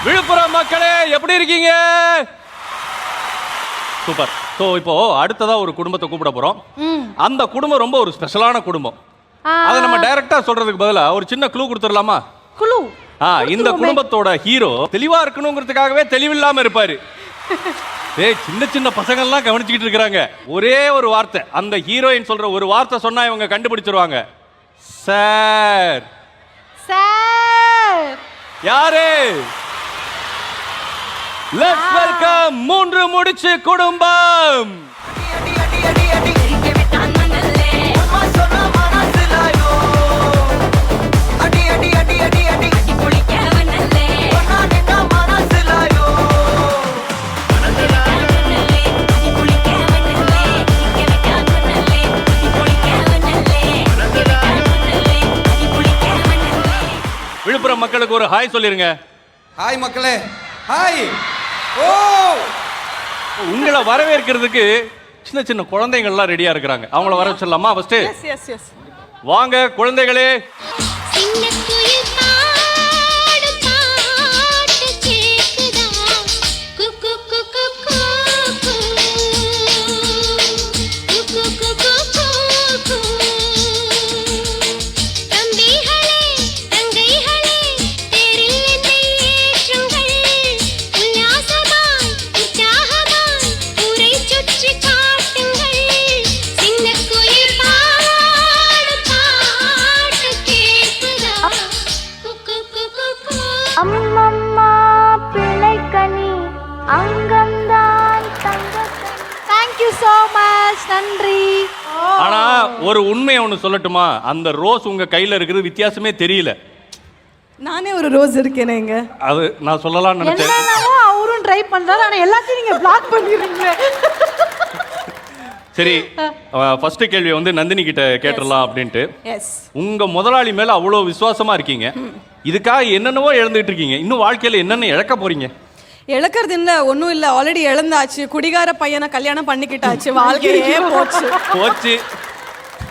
விழுப்புரம் மக்களே எப்படி இருக்கீங்க? சூப்பர். ஸோ இப்போ அடுத்ததா ஒரு குடும்பத்தை கூப்பிட போறோம். அந்த குடும்பம் ரொம்ப ஒரு ஸ்பெஷலான குடும்பம். அதை நம்ம டைரக்டா சொல்றதுக்கு பதிலா ஒரு சின்ன க்ளூ கொடுத்துடலாமா? க்ளூ. இந்த குடும்பத்தோட ஹீரோ தெளிவா இருக்கணுங்கிறதுக்காகவே தெளிவில்லாம இருப்பாரு. சின்ன சின்ன பசங்கள்லாம் கவனிச்சுக்கிட்டு இருக்காங்க. ஒரே ஒரு வார்த்தை, அந்த ஹீரோயின் சொல்ற ஒரு வார்த்தை சொன்னா இவங்க கண்டுபிடிச்சிருவாங்க. சார். சார் யாரு? லெட்ஸ் வெல்கம் 3 முடிச்சு குடும்பம். விழுப்புரம் மக்களுக்கு ஒரு ஹாய் சொல்லிருங்க. ஹாய் மக்களே. ஹாய். ஓ, உங்களை வரவேற்கிறதுக்கு சின்ன சின்ன குழந்தைகள்லாம் ரெடியா இருக்கிறாங்க. அவங்கள வர சொல்லலாமா? ஃபர்ஸ்ட் வாங்க குழந்தைகளே. அம்மம்மா பிள்ளைக்கனி அங்கம்தான் தங்கக்கனி. Thank you so much. நன்றி. ஆனா ஒரு உண்மையை ஒன்று சொல்லட்டுமா? அந்த ரோஸ் உங்க கையில இருக்கிறது வித்தியாசமே தெரியல. நானே ஒரு ரோஸ் இருக்கேனே இங்க. அது நான் சொல்லலாம்னு நினைச்சேன். என்னன்னா அவரும் ட்ரை பண்றாரு, ஆனா எல்லாத்தையும் நீங்க பிளாக் பண்ணிடுறீங்க. சரி, ஃபர்ஸ்ட் கேள்வி வந்து நந்தினி கிட்ட கேட்டுடலாம் அப்படின்ட்டு. எஸ். உங்க முதலாளி மேல அவ்வளவு விசுவாசமா இருக்கீங்க. இதுக்காக என்னென்னவோ இழந்துட்டு இருக்கீங்க. இன்னும் வாழ்க்கையில என்னென்ன இழக்க போறீங்க? இழக்கிறது இல்ல, ஒன்றும் இல்லை, ஆல்ரெடி இழந்தாச்சு. குடிகார பையனை கல்யாணம் பண்ணிக்கிட்டாச்சு, வாழ்க்கையே போச்சு. போச்சு,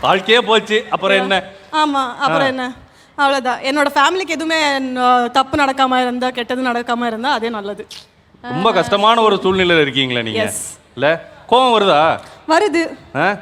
வாழ்க்கையே போச்சு. அப்புறம் என்ன? ஆமா, அப்புறம் என்ன? அவ்வளோதான். என்னோட ஃபேமிலிக்கு எதுவுமே தப்பு நடக்காம இருந்தா, கெட்டது நடக்காம இருந்தா அதே நல்லது. ரொம்ப கஷ்டமான ஒரு சூழ்நிலையில இருக்கீங்களா நீங்க? இல்ல கோவம் வருதா? வருது,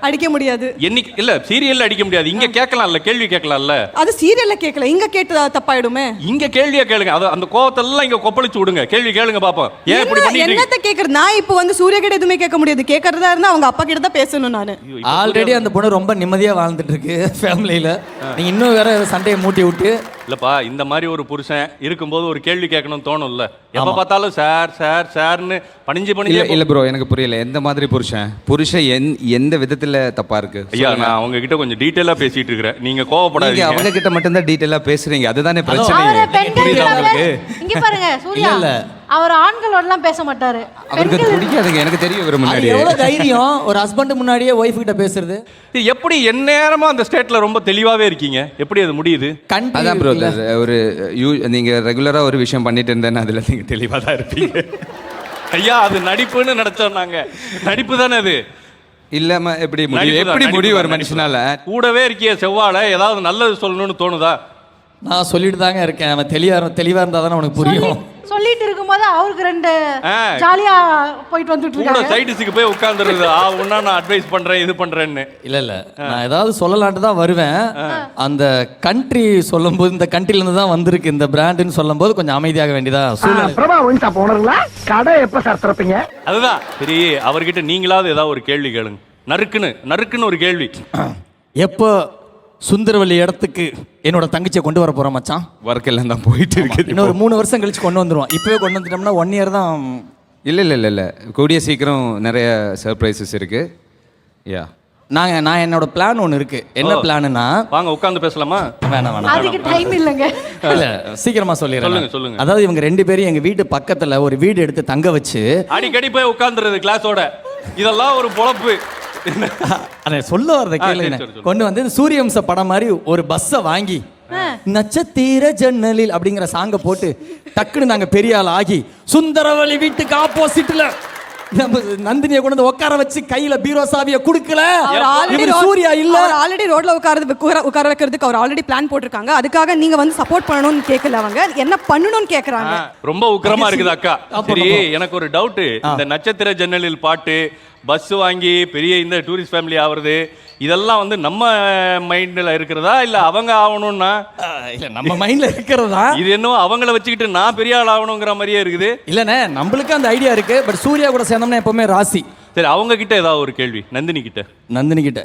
அடிக்க முடியாது. என்னைக்கு இல்ல சீரியல்ல அடிக்க முடியாது. இங்க கேட்கலாம்ல, கேள்வி கேட்கலாம்ல. அது சீரியல்ல கேட்கல, இங்க கேட்டு தப்பாயிடுமே. இங்க கேள்வியா கேளுங்க. அது அந்த கோவத்தெல்லாம் இங்க கொப்பளிச்சு விடுங்க. கேள்வி கேளுங்க பாப்போம். ஏன் இப்படி பண்ணிட்டு என்னத்த கேக்குறது? நான் இப்போ வந்து சூர்யா கிட்ட எதுவுமே கேட்க முடியாது. கேட்கறதா இருந்தா அவங்க அப்பா கிட்ட தான் பேசணும். நானு ஆல்ரெடி அந்த பொண்ணு ரொம்ப நிம்மதியா வாழ்ந்துட்டு இருக்கு ஃபேமிலியில. நீங்க இன்னும் வேற சண்டையை மூட்டி விட்டு. இல்லப்பா, இந்த மாதிரி ஒரு புருஷன் இருக்கும்போது ஒரு கேள்வி கேட்கணும்னு தோணும்ல. எப்ப பார்த்தாலும் சார் சார் சார்னு பணிஞ்சு இல்ல ப்ரோ, எனக்கு புரியல. எந்த மாதிரி புருஷன் எந்த விதத்துல தப்பா இருக்கு? ஐயா, நான் அவங்க கிட்ட கொஞ்சம் டீடைலா பேசிட்டு இருக்கேன். நீங்க கோவப்படாதீங்க. அவங்க கிட்ட மட்டும் தான் டீடைலா பேசுறீங்க. அதுதானே பிரச்சனை. இங்க பாருங்க, சூர்யா அவர் ஆண்களோடலாம் பேச மாட்டாரு. அவருக்கு பிடிக்காதுங்க, எனக்கு தெரியும். இவரு முன்னாடி எவ்வளவு தைரியம் ஒரு ஹஸ்பண்ட் முன்னாடியே ஒய்ஃப் கிட்ட பேசுறது. எப்படி எந்நேரமா அந்த ஸ்டேட்ல ரொம்ப தெளிவாவே இருக்கீங்க? எப்படி அது முடியுது? அதான் ப்ரோ, ஒரு நீங்க ரெகுலரா ஒரு விஷயம் பண்ணிட்டு இருந்தேன்னா அதுல நீங்க தெளிவா தான் இருப்பீங்க. ஐயா, அது நடிப்புன்னு நினைச்சோம் நாங்க. நடிப்பு தானே அது. இல்லாம எப்படி முடியும் ஒரு மனுஷனால? கூடவே இருக்கிய செவ்வாழை ஏதாவது நல்லது சொல்லணும்னு தோணுதா? நான் சொல்லிட்டு தாங்க இருக்கேன். அவன் தெளிவா இருந்தா தானே உனக்கு புரியும். சொல்லிட்டு இருக்கும்போது அவருக்கு ரெண்டு ஜாலியா போயிட்டு வந்துட்டு இருக்காங்க. கூட சைடிஸ்க்கு போய் உட்கார்ந்துருது. உன்ன நான் அட்வைஸ் பண்றேன், இது பண்றேன்னு. இல்ல நான் ஏதாவது சொல்லலான்ட்டு தான் வருவேன். அந்த கண்ட்ரி சொல்லும்போது, இந்த கண்ட்ரில இருந்து தான் வந்திருக்கு இந்த பிராண்டுன்னு சொல்லும்போது கொஞ்சம் அமைதியாக வேண்டியதா சூழ்நிலை. பிரபா ஒயின் ஷாப் ஓனருங்களா? கடை எப்ப சார் திறப்பீங்க? அதுதான். சரி, அவர்கிட்ட நீங்களாவது ஏதாவது ஒரு கேள்வி கேளுங்க. நறுக்குன்னு ஒரு கேள்வி. எப்போ சுந்தரவல்லி இடத்துக்கு என்னோட தங்கச்சியை கொண்டு வர போறோம் மச்சான்? ஒர்க் எல்லாம் தான் போயிட்டு இருக்கு. இன்னொரு 3 வருஷம் கழிச்சு கொண்டு வந்துருவோம். இப்பவே கொண்டு வந்துட்டோம்னா 1 இயர் தான். இல்ல கூடிய சீக்கிரம் நிறைய சர்ப்ரைசஸ் இருக்கு. யா, நான் என்னோட பிளான் ஒன்று இருக்கு. என்ன பிளான்னா, வாங்க உட்கார்ந்து பேசலாமா? வேணாம், அதுக்கு டைம் இல்லங்க. இல்ல சீக்கிரமா சொல்லிடுறேன். சொல்லுங்க. அதாவது இவங்க 2 பேரும் எங்க வீட்டு பக்கத்துல ஒரு வீடு எடுத்து தங்க வச்சு அடிக்கடி போய் உட்கார்ந்துறது கிளாஸோட. இதெல்லாம் ஒரு பொழப்பு. சொல்ல வரத கேளுங்க. கொண்டு வந்து சூரியவம்ச படம் மாதிரி ஒரு பஸ்ஸை வாங்கி நட்சத்திர ஜன்னலில் அப்படிங்கிற சாங்க போட்டு டக்குன்னு நாங்க பெரிய ஆள் ஆகி சுந்தரவல்லி வீட்டுக்கு ஆப்போசிட்ல நம்ம நந்தினியை கொண்டு வந்து உட்கார வச்சு கையில பீரோ சாவியை கொடுக்கல. அவர் ஆல்ரெடி இவர் சூர்யா இல்ல. அவர் ஆல்ரெடி ரோட்ல உட்கார வைக்கிறதுக்கு அவர் ஆல்ரெடி பிளான் போட்டிருக்காங்க. அதுக்காக நீங்க வந்து சப்போர்ட் பண்ணணும்னு கேட்கல, அவங்க என்ன பண்ணணும்னு கேக்குறாங்க. ரொம்ப உக்கிரமா இருக்குது அக்கா. சரி, எனக்கு ஒரு டவுட். இந்த நட்சத்திர ஜன்னலில் பாட்டு, பஸ் வாங்கி பெரிய இந்த டூரிஸ்ட் ஃபேமிலி ஆவறது, இதெல்லாம் வந்து நம்ம மைண்ட்ல இருக்கிறதா இல்ல அவங்க ஆகணும்னா? இல்ல நம்ம மைண்ட்ல இருக்கிறதா. இது என்ன அவங்கள வச்சுக்கிட்டு நான் பெரிய ஆள் ஆகணுங்கிற மாதிரியே இருக்குது. இல்லனே, நம்மளுக்கு அந்த ஐடியா இருக்கு. பட் சூர்யா கூட சேர்ந்தோம்னா எப்பவுமே ராசி. சரி, அவங்க கிட்ட ஏதாவது ஒரு கேள்வி நந்தினி கிட்ட.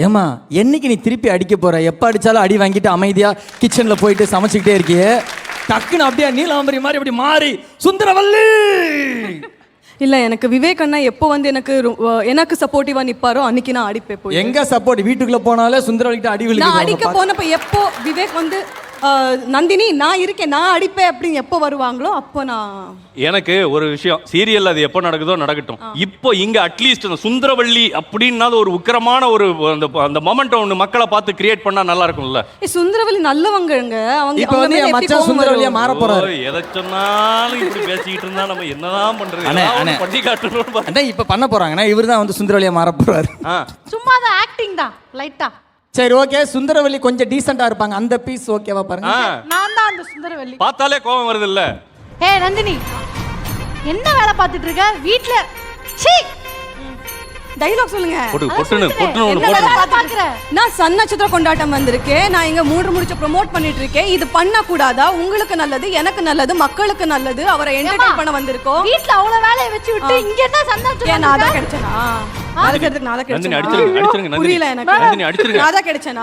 ஏமா, என்னைக்கு நீ திருப்பி அடிக்க போற? எப்ப அடிச்சாலும் அடி வாங்கிட்டு அமைதியா கிச்சன்ல போயிட்டு சமைச்சுக்கிட்டே இருக்கியே, டக்குன்னு அப்படியே நீலாம்பரி மாதிரி அப்படி மாறி சுந்தரவல்லி. இல்ல, எனக்கு விவேக் அண்ணா எப்போ வந்து எனக்கு சப்போர்ட்டிவா நிப்பாரோ அன்னைக்கு நான் அடிப்பேன். போய் எங்க சப்போர்ட்? வீட்டுக்குள்ள போனாலே சுந்தரவல்லிட்ட அடி விழுகுது. நான் அடிக்க போனப்ப எப்போ விவேக் வந்து நந்தினி நான் இருக்கேன், நான் அடிப்பேன் அப்படின்னு எப்போ வருவாங்களோ அப்போ நான். எனக்கு ஒரு விஷயம், சீரியல் அது எப்போ நடக்குதோ நடக்கட்டும். இப்போ இங்க அட்லீஸ்ட் அந்த சுந்தரவல்லி அப்படின்னா ஒரு உக்கிரமான ஒரு அந்த மொமெண்ட் ஒன்று மக்களை பார்த்து கிரியேட் பண்ணா நல்லா இருக்கும்ல. சுந்தரவல்லி நல்லவங்கங்க. அவங்க இப்போ வந்து என் மச்சான் சுந்தரவல்லியா மாற போறாரு. எதை சொன்னாலும் இப்படி பேசிக்கிட்டு இருந்தா நம்ம என்னதான் பண்றது? பண்ணி காட்டணும். அண்ணா இப்ப பண்ண போறாங்கன்னா இவர்தான் வந்து சுந்தரவல்லியா மாற போறாரு. சும்மா தான் ஆக்டிங் தான், லைட்டா. சரி, ஓகே. சுந்தரவல்லி கொஞ்சம் டீசெண்டா இருப்பாங்க, அந்த பீஸ் ஓகேவா பாருங்க. நான் தான் அந்த சுந்தரவல்லி. பார்த்தாலே கோபம் வருது இல்ல? ஹே நந்தினி, என்ன வேலை பார்த்துட்டு இருக்க வீட்ல? சீ, டைலாக் சொல்லுங்க. நான் சன் நட்சத்திர கொண்டாட்டம் வந்திருக்கேன். நான் இங்க 3 முடிச்சு ப்ரோமோட் பண்ணிட்டு இருக்கேன். இது பண்ண கூடாதா? உங்களுக்கு நல்லது, எனக்கு நல்லது, மக்களுக்கு நல்லது. அவரை என்டர்டெயின் பண்ண வந்திருக்கோம். வீட்ல அவ்வளவு வேலையை வச்சு விட்டு இங்க என்ன சன் நட்சத்திரம்? நான் தான் கிடைச்சேனா? அதுக்கு நான் தான் கிடைச்சேனா? புரியல எனக்கு. நான் தான் கிடைச்சேனா?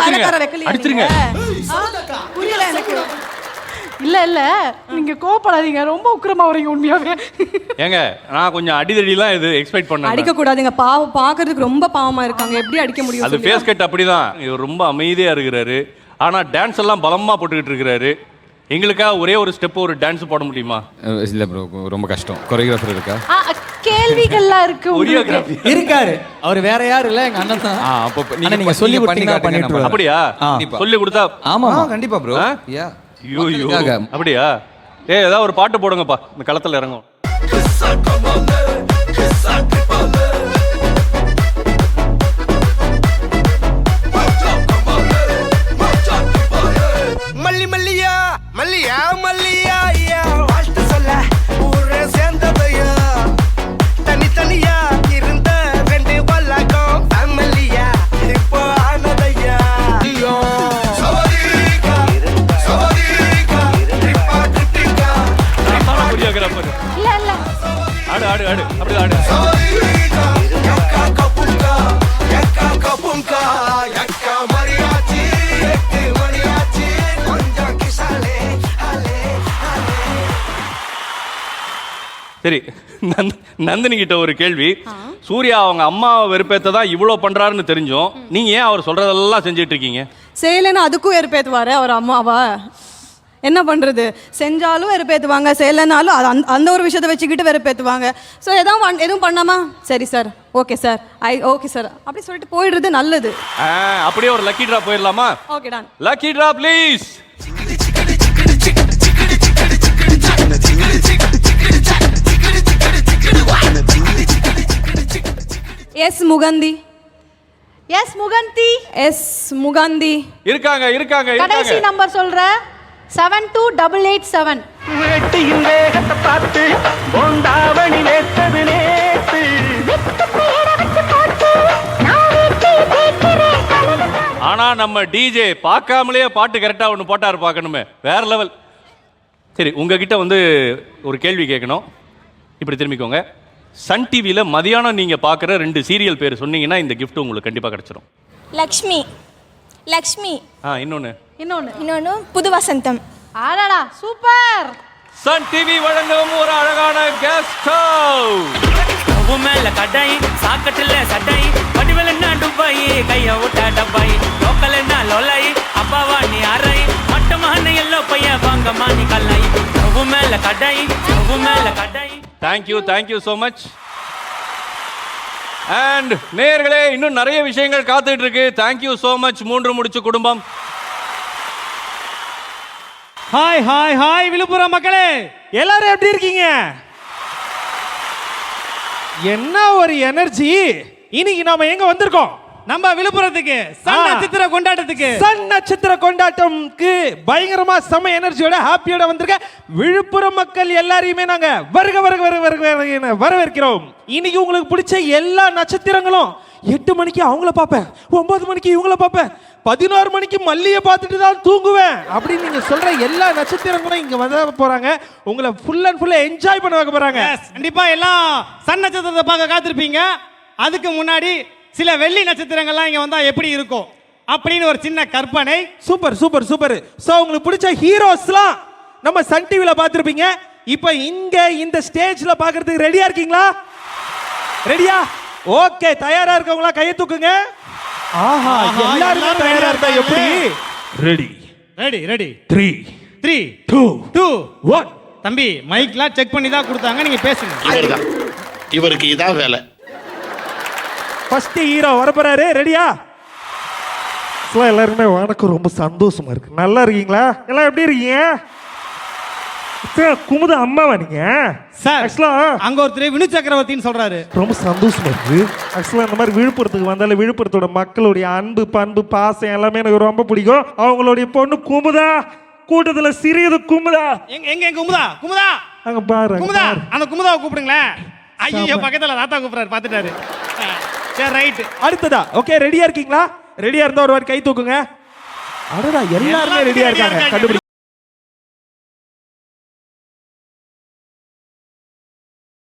வேலைக்கார வைக்கலையா? புரியல எனக்கு. இல்ல நீங்க கோபப்படாதீங்க, ரொம்ப உக்கிரமா வரீங்க உண்மையாவே. ஏங்க, நான் கொஞ்சம் அடிதடிலாம் இது எக்ஸ்பெக்ட் பண்ணேன். அடிக்க கூடாதுங்க, பாவம், பாக்குறதுக்கு ரொம்ப பாவமா இருக்காங்க. எப்படி அடிக்க முடியும்? அது ஃபேஸ் கட் அப்படிதான். இவர் ரொம்ப அமைதியா இருக்கிறாரு, ஆனா டான்ஸ் எல்லாம் பலமா போட்டுக்கிட்டு இருக்கிறாரு. எங்களுக்காக ஒரே ஒரு ஸ்டெப், ஒரு டான்ஸ் போட முடியுமா? இல்ல ப்ரோ, ரொம்ப கஷ்டம். கொரியோகிராஃபர் இருக்கா? கேள்விகள்லாம் இருக்கு. கொரியோகிராஃபி இருக்காரு அவர், வேற யாரும் இல்ல, எங்க அண்ணன் தான். அப்போ நீங்க சொல்லி கொடுத்தீங்கன்னா பண்ணிட்டு. அப்படியா? சொல்லி கொடுத்தா? ஆமா கண்டிப்பா ப்ரோ. யா, அப்படியா? ஏதாவது ஒரு பாட்டு போடுங்கப்பா, இந்த களத்துல இறங்கும். மல்லி மல்லியா மல்லியா மல்லியா வாழ்த்து சொல்ல ஊரே சேர்ந்ததையா, தனித்தனியா இருந்த 2 வல்லகம் ஃபேமிலியா இப்போ ஆனதையா. இல்ல ஆடு ஆடு ஆடு, அப்படிதான் ஆடு. சரி, நந்தினி கிட்ட ஒரு கேள்வி. சூர்யா அவங்க அம்மாவை வெறுப்பேத்த தான் இவ்வளவு பண்றாருன்னு தெரிஞ்சோம், நீங்க ஏன் அவர் சொல்றதெல்லாம் செஞ்சுட்டு இருக்கீங்க? செய்யலைன்னா அதுக்கும் வெறுப்பேத்துவாரு அவர் அம்மாவா? என்ன பண்றது? செஞ்சாலும் வெறுப்பேத்துவாங்க, செய்யலைனாலும் அந்த ஒரு விஷயத்தை வச்சுக்கிட்டு வெறுப்பேத்துவாங்க. ஸோ எதுவும் பண்ணாமா, சரி sir, okay sir, okay sir அப்படி சொல்லிட்டு போயிடுறது நல்லது. அப்படியே ஒரு லக்கி டிரா போயிடலாமா? Okay done. Lucky draw please. Yes Mukanthi. Yes Mukanthi. Yes Mukanthi இருக்காங்க. கடைசி நம்பர் சொல்ற 72887. வெட்டியின் வேகத்தை பார்த்து போந்தாவணி நேத்தது நேத்து. ஆனா நம்ம டிஜே பார்க்காமலே பாட்டு கரெக்டா ஒன்று போட்டாரு, பார்க்கணுமே, வேற லெவல். சரி, உங்ககிட்ட வந்து ஒரு கேள்வி கேட்கணும். இப்படி திரும்பிக்கோங்க. சன் டிவியில் மதியானம் நீங்க பார்க்குற 2 சீரியல் பேர் சொன்னீங்கன்னா இந்த gift உங்களுக்கு கண்டிப்பா கிடைச்சிடும். லக்ஷ்மி. இன்னொன்னு புது வசந்தம். ஆடாடா, சூப்பர். சன் டிவி வழங்கும் ஒரு அழகான கெஸ்ட் ஸ்டவ். மேல கடாய், சாக்கட்டுல சட்டாய், வடிவல் என்ன டுபாய், கைய விட்டா டப்பாய், லோக்கல் என்ன லோலாய், அப்பாவா நீ அரை, மட்டமான எல்லோ பைய வாங்க மாணி கல்லாய், மேல கடாய், மேல கடாய். Thank you so much. அண்ட் நேயர்களே, இன்னும் நிறைய விஷயங்கள் காத்துட்டு இருக்கு. தேங்க்யூ ஸோ மச் 3 முடிச்சு குடும்பம். ஹாய் விழுப்புரம் மக்களே, எல்லாரும் எப்படி இருக்கீங்க? என்ன ஒரு எனர்ஜி! இன்னைக்கு நாம எங்க வந்திருக்கோம்? நம்ம விழுப்புரத்துக்கு சன் நட்சத்திர கொண்டாட்டத்துக்கு. சன் நட்சத்திர கொண்டாட்டம்க்கு பயங்கரமா செம எனர்ஜியோட ஹாப்பியோட வந்திருக்க விழுப்புரம் மக்கள் எல்லாரையுமே நாங்க வருக வருக வருக வருக வருக வரவேற்கிறோம். இன்னைக்கு உங்களுக்கு பிடிச்ச எல்லா நட்சத்திரங்களும் 8 மணிக்கு அவங்கள பார்ப்பேன், 9 மணிக்கு இவங்கள பார்ப்பேன், 11 மணிக்கு மல்லியை பார்த்துட்டு தான் தூங்குவேன் அப்படின்னு நீங்க சொல்ற எல்லா நட்சத்திரங்களும் இங்க வர போறாங்க. உங்களை ஃபுல் அண்ட் ஃபுல்லா என்ஜாய் பண்ண வைக்க போறாங்க. கண்டிப்பா எல்லாம் சன் நட்சத்திரத்தை பார்க்க காத்திருப்பீங்க. அதுக்கு முன்னாடி சில வெள்ளி நட்சத்திரங்கள்லாம் இங்க வந்தா எப்படி இருக்கும் அப்படின்னு ஒரு சின்ன கற்பனை. Super super super. சோ உங்களுக்கு பிடிச்ச ஹீரோஸ்லாம் நம்ம சன் டிவில பார்த்திருப்பீங்க. இப்போ இங்க இந்த ஸ்டேஜ்ல பார்க்கிறதுக்கு ரெடியா இருக்கீங்களா? ரெடியா? ஓகே, தயாரா இருக்கவங்களா கையை தூக்குங்க. ஆஹா, எல்லாரும் தயாரா இருந்தா எப்படி? Ready ready ready 3 3 2 2 1. தம்பி மைக்லாம் செக் பண்ணி தான் கொடுத்தாங்க, நீங்க பேசுங்க. இவருக்கு இதான் வேலை. ஃபர்ஸ்ட் ஹீரோ வரப்போறாரு. ரெடியா? எல்லாருமே வணக்கம். ரொம்ப சந்தோஷமா இருக்கு. நல்லா இருக்கீங்களா? எல்லாம் எப்படி இருக்கீங்க? குமுத அம்மாவா நீங்க? சார் ஆக்சுவலா அங்க ஒருத்தர் வினு சக்கரவர்த்தின்னு சொல்றாரு. ரொம்ப சந்தோஷமா இருக்கு. ஆக்சுவலா இந்த மாதிரி விழுப்புரத்துக்கு வந்தாலும் விழுப்புரத்தோட மக்களுடைய அன்பு பண்பு பாசம் எல்லாமே எனக்கு ரொம்ப பிடிக்கும். அவங்களுடைய பொண்ணு குமுதா கூட்டத்துல சிறியது குமுதா. எங்க எங்க குமுதா? குமுதா அங்க பாரு, குமுதா, அந்த குமுதாவை கூப்பிடுங்களேன். ஐயோ, பக்கத்துல தாத்தா கூப்பிடுறாரு, பாத்துட்டாரு. சரி, ரைட். அடுத்ததா ஓகே, ரெடியா இருக்கீங்களா? ரெடியா இருந்தா ஒரு வாட்டி கை தூக்குங்க. அடடா, எல்லாருமே ரெடியா இருக்காங்க. கண்டுபிடி